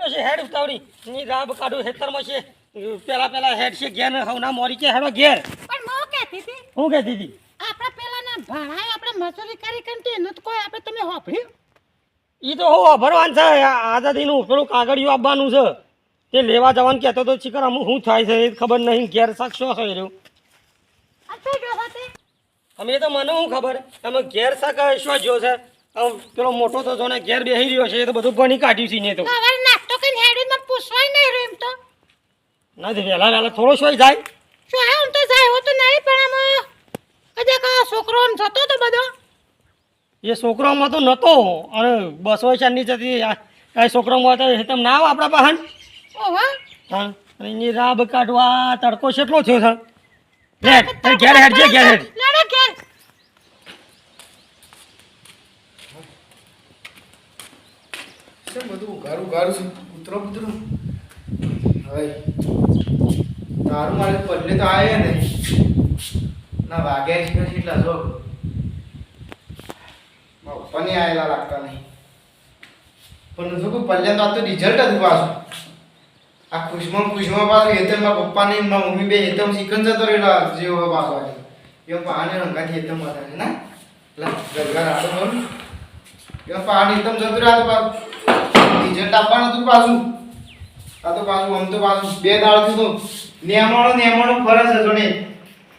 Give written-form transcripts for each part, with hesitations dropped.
છે હેડ ઉતાવળી ની રાબ કાઢું હેતરમાં છે પેલા હેડ છે ઘેર હવના મોરી કે હેડો ઘેર પણ મો કહેતી હતી હું કહેતી હતી આપણા પેલાના ભણાય આપણે મજૂરી કરી કંટી એનું તો કોઈ આપણે તમે હોભળ્યું ઈ તો હું અભરવાન છે આઝાદીનું પેલું કાગળિયું આપવાનું છે તે લેવા જવાનું કહેતો તો ચીકર અમુક શું થાય છે એ ખબર નહીં ઘેર શાક શું થઈ રહ્યું આ તો જો હતી અમે તો મને શું ખબર તમે ઘેર શાક શું જો છે પેલો મોટો તો જોને ઘેર બેસી રહ્યો છે એ તો બધું ભણી કાઢ્યું છે ને તો સવારે નાસ્તો કરીને હેડી મને પૂછવાય નહીં રહ્યું એમ તો નથી વહેલા થોડો શોય જાય શું આમ તો જાય હો તો નહીં પણ આમાં અજે કા છોકરો જતો તો બધો એ છોકરામાં તો નહોતો અને બસો ચારની જતી એ છોકરામાં તો તમે ના આવો આપણા બહાન ઓહો હા અને એની રાબ કાઢવા તડકો કેટલો થયો છે ઘેર હેડ છે ઘેર હેડ લડો ઘેર છે બધું ગારું ગારું છે કૂતરો કૂતરો હવે તારું મારે પલ્લે તો આવ્યા નહીં ના વાગ્યા છે પછી એટલા જો પપ્પાને આવેલા લાગતા નહીં પણ જો કોઈ પલ્લે તો આ તો રિઝલ્ટ હતું પાછું આ ખુશમાં પાછું હેતર મારા પપ્પાને મારા મમ્મી બે હેતમ શીખન જતો રહેલા જેવો પાછો આજે એ પાને રંગાથી હેતમ હતા ને ના ગરગા રાડો બોલ એ પાને હેતમ જતો રહ્યા પાછું રિઝલ્ટ આપવાનું હતું પાછું આ તો પાછું આમ તો પાછું બે દાડથી તો નેમાણો ફરજ હતો ને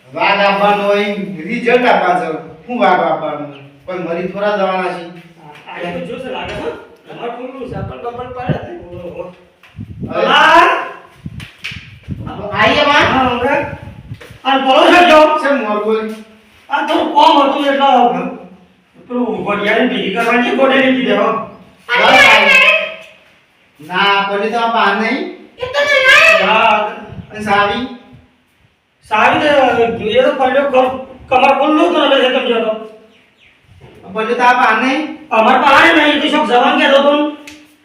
વાઘ આપવાનો હોય રિઝલ્ટ આપવા છે શું વાઘ આપવાનું કોઈ મરી થોડા જવાના છે આ તો જોશે લાગે છે તમાર ફૂલનું સાપલ કપલ પડે આઈએ માં હા હમણાં આ બોલો છો જો છે મોર બોલ આ તો કોમ હતું એટલે પેલું ગોડિયાની ભીગી કરવાની ગોડેલી દીધે હો ના પલે તો આ પાન નહીં એ તો નહીં હા અને સાવી સારી એ તો પડ્યો કમર ખુલ્લું તો નથી સમજો તો પલે તો આ પાન નહીં અમાર પાસે નહીં તો શોક જવાન કહેતો તો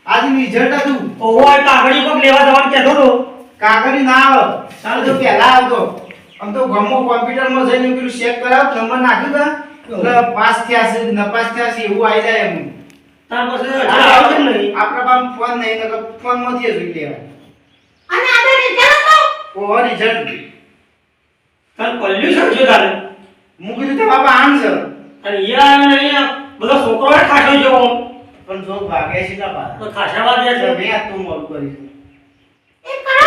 આજ રિઝલ્ટ હતું ઓહો આ કાગળી કોક લેવા જવાન કહેતો તો કાગળી ના આવે ચાલો તો પહેલા આવતો આમ તો ગમો કોમ્પ્યુટરમાં જઈને પેલું ચેક કરાવ નંબર નાખ્યું તા એટલે પાસ થયા છે નપાસ થયા છે એવું આવી જાય એમ તાર પાસે આવે નહીં આપણા પાસે ફોન નહીં તો ફોન માંથી જોઈ લેવા અને આ રિઝલ્ટ તો ઓહો રિઝલ્ટ તાર પોલ્યુશન જો તારે હું કીધું તે બાપા આમ છે અને યાર નહીં બધો છોકરો ખાશો જેવો પણ જો ભાગે છે ના પા તો ખાશાવા દે છે મેં આ તું મોલ કરી એ કરો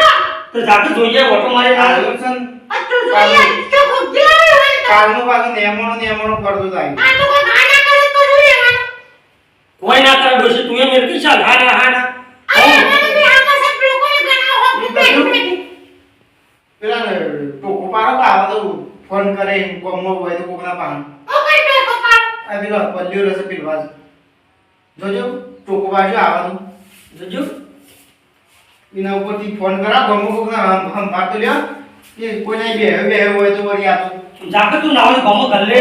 તો જાતે જોઈએ ઓટો મારી ના આયોજન આ તો જોઈએ તો ભૂખી હોય તો કાલનો પાછો નેમણો કરતો થાય આ તો કોઈ ગાના કરે તો શું લેવાનું કોઈ ના કરે ડોશી તું એ મેરકી ચાલ હા આ મને આ પાસે લોકોને ગાના હોત પેલા ટોકો પાડો તો આવે તો ફોન કરે કોમો હોય તો કોકના પાન ઓ કઈ તો પપ્પા આ પેલો પલ્લીઓ રસે પીલવા જોજો ટોકો બાજુ આવે તો જોજો એના ઉપરથી ફોન કરા ગમો કોકના હમ પાડતો લ્યો કે કોઈને બે હોય તો વળી આ તો જાકે તું નાવ ગમો ગલ્લે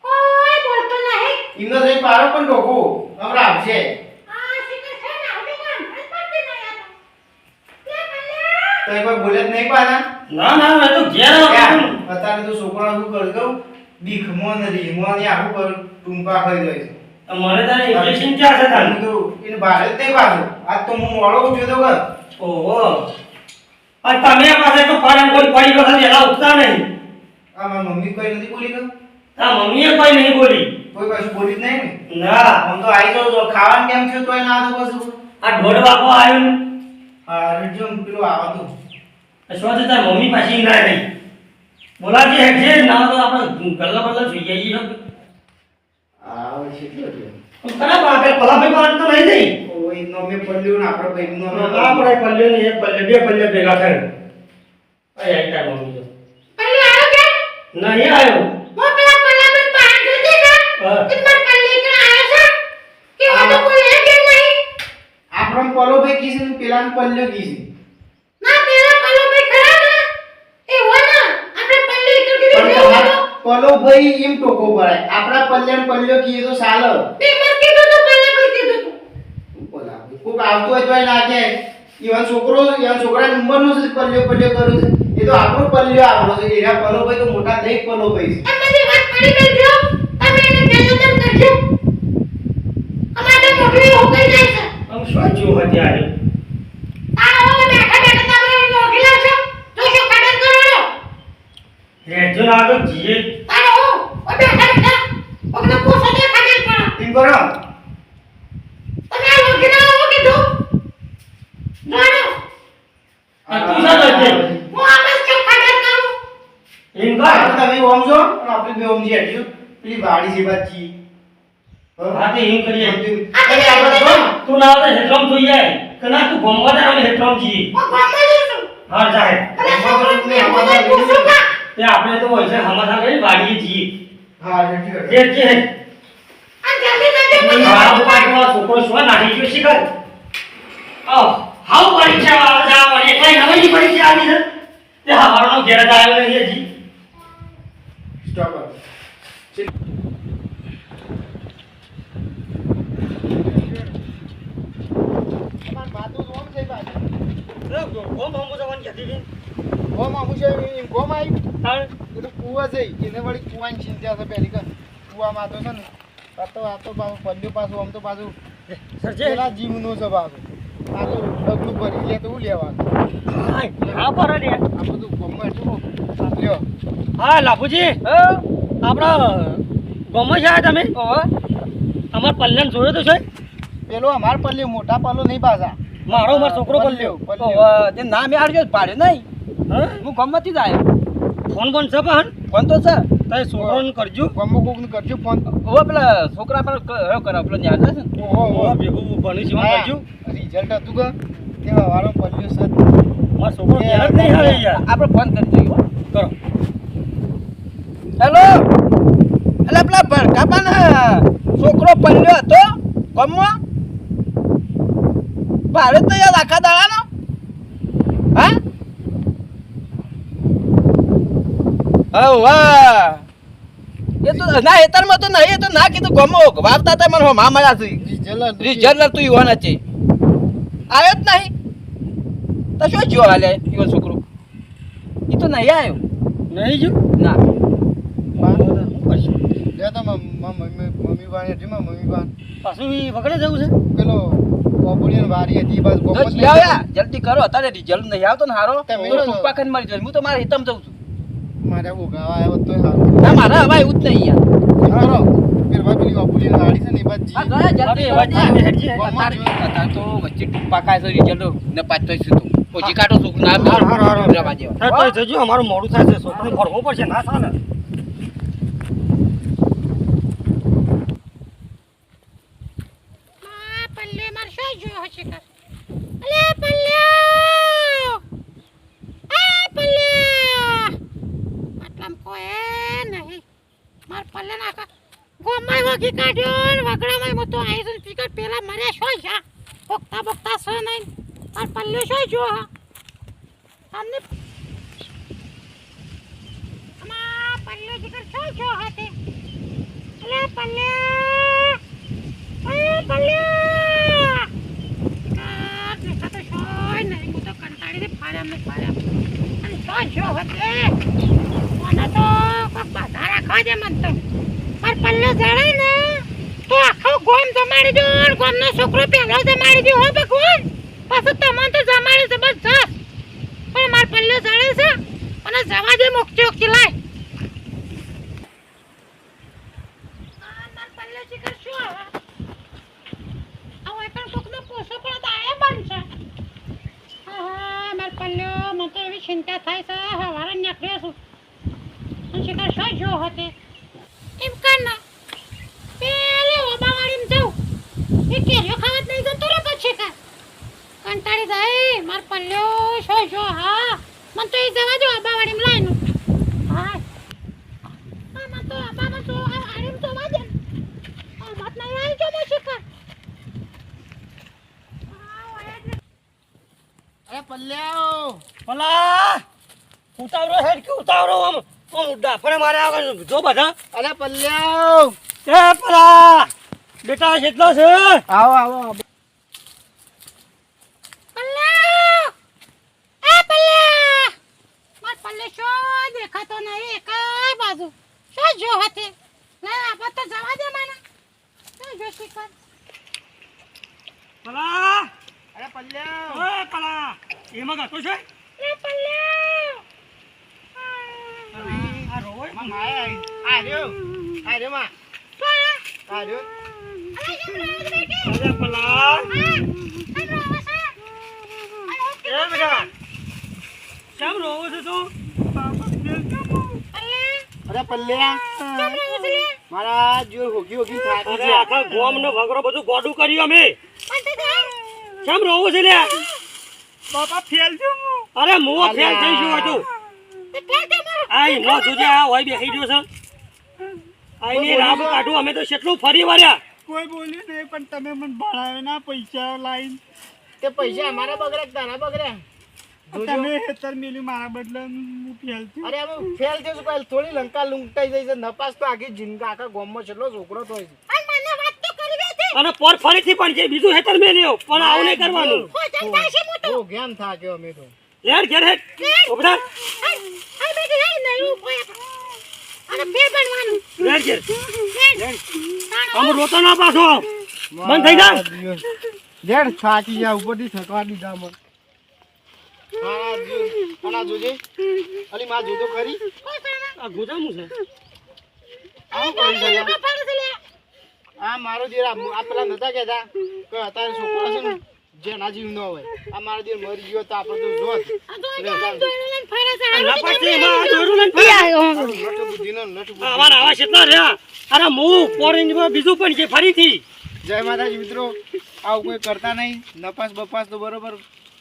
કોઈ બોલતો નહીં ઇનો જઈ પાડો પણ ટોકો હમણાં આવશે આ શિકર છે ને આવડી કોણ પડતી નહીં આ તો એકવાર બોલે જ નહીં પાના ના મેં તો ઘેર અત્યારે તો છોકરા શું કરી દઉં બીખમો ને રીમો ને આખું પર ટૂંપા ખાઈ જાય છે મને તારે ઇન્જેક્શન ક્યાં છે તારે તો એને બહાર જ નહીં પાછું આજ તો હું મોડો ઉઠ્યો તો કર ઓહો આ તમે પાસે તો પાડન કોઈ પડી વખત એલા ઉઠતા નહીં આ મારી મમ્મી કોઈ નથી બોલી કે તા મમ્મીએ કોઈ નહીં બોલી કોઈ કશું બોલી જ નહીં ને ના આમ તો આવી તો ખાવાનું કેમ થયું તોય ના તો પછી આ ઢોળ બાપો આવ્યો ને આ રેડિયો પેલું આવતું શું છે તાર મમ્મી પાછી ના નહીં બોલાજી હેઠે ના તો આપણે ગલ્લા જોઈએ ઈ આવે છે એટલે કના પાકે પલાભાઈ પાન તો નહીં જઈ ઓય નો મે પડ્યું ને આપણે ભાઈ નો આપણે પલ્લે ને એક પલ્લે બે પલ્લે ભેગા થાય આય આય તાર મમ્મી તો પલ્લે આવ્યો કે નહીં આવ્યો હું પેલા પલ્લે પર પાન જોતી ના હા. કે માર પલ્લે કે આવ્યો છે કે હું તો કોઈ એ કેમ નહીં આપણો પલો ભાઈ કીધું પેલા પલ્લ્યો કીધું ના પેલા પલ્લે પર ખરા ના એ હોય ના આપણે પલ્લે કે પણ કીધું તમારો પલો ભાઈ એમ ટોકો ભરાય આપણા પલ્લ્યો કીધું તો સાલ તે મર કીધું તો પલ્લે પર કીધું બોલા કોક આવતો હોય તો નાખે ઈવન છોકરા નંબર નો છે પલ્લ્યો કરું છે એ તો આપણો પલ્લ્યો આપણો છે એના પલો ભાઈ તો મોટા દહીં પલો ભાઈ છે આ બધી વાત પડી ગઈ જો તમે એને પહેલા તમ કરજો અમારે મોકલી હો ગઈ સમજી હટ્યું પેલી વાડી છે બાજી હા તે એમ કરીએ અરે આપણે જો તું ના આવે હેઠળ જોઈ જાય કે ના તું ગમવા દે અમે હેઠળ જઈએ હું ગામમાં જઉં છું. હા જાય અરે છોકરો ને મને પૂછું કા તે આપણે તો હોય છે હમાસા કરી વાડીએ જઈએ હા હટ્યું જે જે આ જલ્દી જલ્દી મારા બાપા છોકરો શું નાખી ગયો શીખર હાઉ પરીક્ષા આવે છે આ મને કઈ નવી પરીક્ષા આવી છે તે હવારનો ઘેર જ આવ્યો નહીં હજી સ્ટોપ તમાર બાતો ઓમ છે બાજુ ગોમ હમો જવાની કહેતી હતી ઓમ આમુ છે એમ ગોમ આવી તાણ એ તો કુવા છે એને વળી કુવાની ચિંતા છે પહેલી કર કુવામાં તો છે ને આ તો પાછું પલ્લ્યું પાછું આમ તો પાછું સરજે પેલા જીવનું છે પાછું આ તો ડગલું ભરી લે તો હું લેવાનું હા પર લે આ બધું ગમે એટલું લ્યો હા લાભુજી આપણા ગોમમાં છે તમે અમાર પલ્લન જોયો તો છે પેલો અમાર પલ્લ્યું મોટા પલ્લો નહીં પાછા મારો મારો છોકરો પલ્લ્યો તે નામ યાર જો પાડે નહીં હા હું ગમતી જ આવ્યો ફોન કોણ છે પણ ફોન તો છે તે છોકરાને કરજો ગમો કોકનું કરજો ફોન ઓ પેલા છોકરા પર કરો પેલો ન્યા છે ને ઓહો ભેગું ભણી જીવન કરજો રિઝલ્ટ હતું કે તે વાળો પલ્લ્યો છે મારો છોકરો ઘેર જ નહીં આવે યાર આપણે ફોન કરી દઈએ હો. કરો હેલો એટલે પેલા ભડકાપાને છોકરો પલ્યો હતો ગમમાં ભાડે તો યાર આખા દાડાનો હા હવ વાહ એ તો ના એતરમાં તો નહીં એ તો ના કીધું ગમો વાવતા હતા મને મા મળ્યા છે રિઝલ્ટ તું યુવાન છે આવ્યો જ નહીં તો શું જોવા હાલે યુવાન છોકરો એ તો નહીં આવ્યો નહીં જો ના લે તો મમ્મી બાને હતી મમ્મી બાન પાછું ઈ વગડે જવું છે પેલો ઓપુડીની વારી હતી બસ તો ગોમત જી આવ્યા જલ્દી કરો અત્યારે રિઝલ્ટ નહીં આવતો ને હારો તમે તો ટૂંપા ખાઈને મરી જાય હું તો મારે હિતમ જઉં છું મારે ઉગાવા આવ્યો તો હારું ના મારે હવે એવું જ નહીં યાર હારો પેલા પેલી ઓપુડીની વાડી છે ને એ બાદ હા ગયા જલ્દી હવે જલ્દી. હેડજી, અત્યારે તો વચ્ચે ટૂંપા ખાય છે રિઝલ્ટ ને પાછો છે તો પછી કાઢો છોકરું ના રવા જેવા. તો જજો અમારું મોડું થાય છે છોકરાને ભરવો પડશે ના ચાલે આ પલ્લે માર શું જોયો હશે કર અલે પલ્લ્યો એ પલ્લ્યા આટલામ કોઈ નહીં માર પલ્લે નાખા ગોમાય વગી કાઢ્યો ને વગડામાં મતો આવી છે ટિકટ પેલા મરે શું છે બોકતા બોકતા છે નહીં માર પલ્લ્યો શું જો હા સામને અમા પલ્લ્યો જીકર શું જો hatte અલે પલ્લ્યા એ પલ્લ્યા આ દેખા તો શોય નહીં હું તો કંટાળી દે ફાડ્યા અને શું જો hatte મને તો કોક બાધા રાખવા દે મન તો માર પલ્લ્યો જણાય ને તો આખો ગોમ જમાડી દો ને ગોમનો છોકરો પહેલો જમાડી દો હો ભગવાન પાછું તમને તો જમાડે જબરજસ્ત પણ માર પલ્લ્યો જણે છે અને જવા દે મોકચી ઓકચી લાય આ માર પલ્લ્યો શિખર શું હવે આવો એકણ કોકનો પોસો પણ દાયે બનશે હા માર પલ્લ્યો મને તો એવી ચિંતા થાય છે હવારે નીકળ્યો છું અને શિખર શું જો હતી એમ કર ના પેલે ઓબાવાડીમાં જાઉં એ કેરીઓ ખાવા જ નહીં જતો રે પછી કા કંટાળી જાય માર પલ્લ્યો શું જો હા મને તો એ જવા દો ઓબાવાડીમાં લાઈનું હા હા મને તો ઓબામાં તો આ હારીમ તો વાજે મત નહીં આવી જો મો શિખર અરે પલ્લ્યાઓ પલા ઉતાવળો હેડ કે ઉતાવળો આમ ઉડા ફરે મારે આગળ જો બધા અરે પલ્લ્યાઓ એ પલા બેટા કેટલો છે આવો આવો પલ્લ્યો એ પલ્લ્યા માર પલ્લે શું દેખાતો નહીં એકાય બાજુ શું જો હતી ના આપણે તો જવા દે મને શું જો શિખર પલા અરે પલ્લ્યાઓ એ પલા એમાં ગાતો છે એ પલ્લ્યો આ રોય માં માયા આ રહ્યો માં આ રહ્યો અરે કેમ રહો છો બેટી અરે પલા કેમ રહો છો એ બેટા કેમ રોવો છે તું પલ્લે અરે પલ્લ્યા કેમ રહો છે લે? મારા જો હોગી હોગી થાકી અરે છે આખા ગોમ ને વગરો બધું ગોડું કર્યું અમે પણ તે જા. કેમ રોવું છે લ્યા બાપા ફેલ છું અરે મુઓ ફેલ થઈ ગયું હતું તે ફેર તે મારો. આઈ નો જોજે આ હોય બેહી ગયો છે આઈને રાબ કાઢું અમે તો કેટલું ફરી વળ્યા કોઈ બોલ્યું નહીં પણ તમે મને ભણાવ્યો ના પૈસા લાઈન તે પૈસા અમારા બગડ્યા તારા બગડ્યા તમે હેતર મેલ્યું મારા બદલે હું ફેલ છું અરે અમે ફેલ થયો છું પહેલ થોડી લંકા લૂંટાઈ જાય છે નપાસ તો આખી જિંદગી આખા ગામમાં છેલ્લો છોકરો થાય છે અને મને વાત તો કરવી હતી. અને પર ફરીથી પણ જે બીજું હેતર મેં લ્યો પણ આવું નહીં કરવાનું કોઈ જણ થાય છે મોટો. બહુ જ્ઞાન થાક્યો અમે તો લેર ઘેર હેટ ઉભા આ બેટી હે નહીં કોઈ અને ફેર બનવાનું. લેર ઘેર ફેર. આમ રોતો ના પાછો બંધ થઈ જા જેડ થાકી જા ઉપરથી થકવા દીધા મને હા જોજે અલી માં જોતો ખરી કોઈ સાના. આ ગોજામું છે આ કોઈ એ ગયો બાપાને છે લે. આ મારો જે આ પેલા નતા કહેતા કે અત્યારે છોકરા છે ને જેના જીવ ન હોય આ મારો જે મરી ગયો તો આપણે તો જોત આ તો આ દોડો લઈને ફરે છે. ના પાછી એમાં આ દોરું લઈને ફર્યા. નટ બુદ્ધિનો નટ બુદ્ધિ આવા આવા કેટલા રહ્યા અરે હું ઓરેન્જમાં બીજું પણ છે ફરીથી જય માતાજી મિત્રો આવું કોઈ કરતા નહીં નપાસ બપાસ તો બરોબર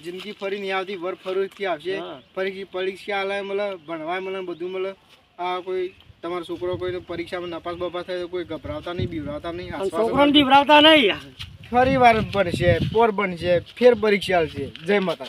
જિંદગી ફરી નહીં આવતી વર ફરીથી આવશે હા. ફરી પરીક્ષા આલે મળે ભણવાય મળે બધું મળે આ કોઈ તમારો છોકરો કોઈ પરીક્ષામાં નપાસ બપાસ થાય તો કોઈ ગભરાવતા નહીં બીવરાવતા નહીં અને આશ્વાસન છોકરાને બીવરાવતા નહીં ફરી વાર બનશે પોર બનશે ફેર પરીક્ષા આવશે જય માતા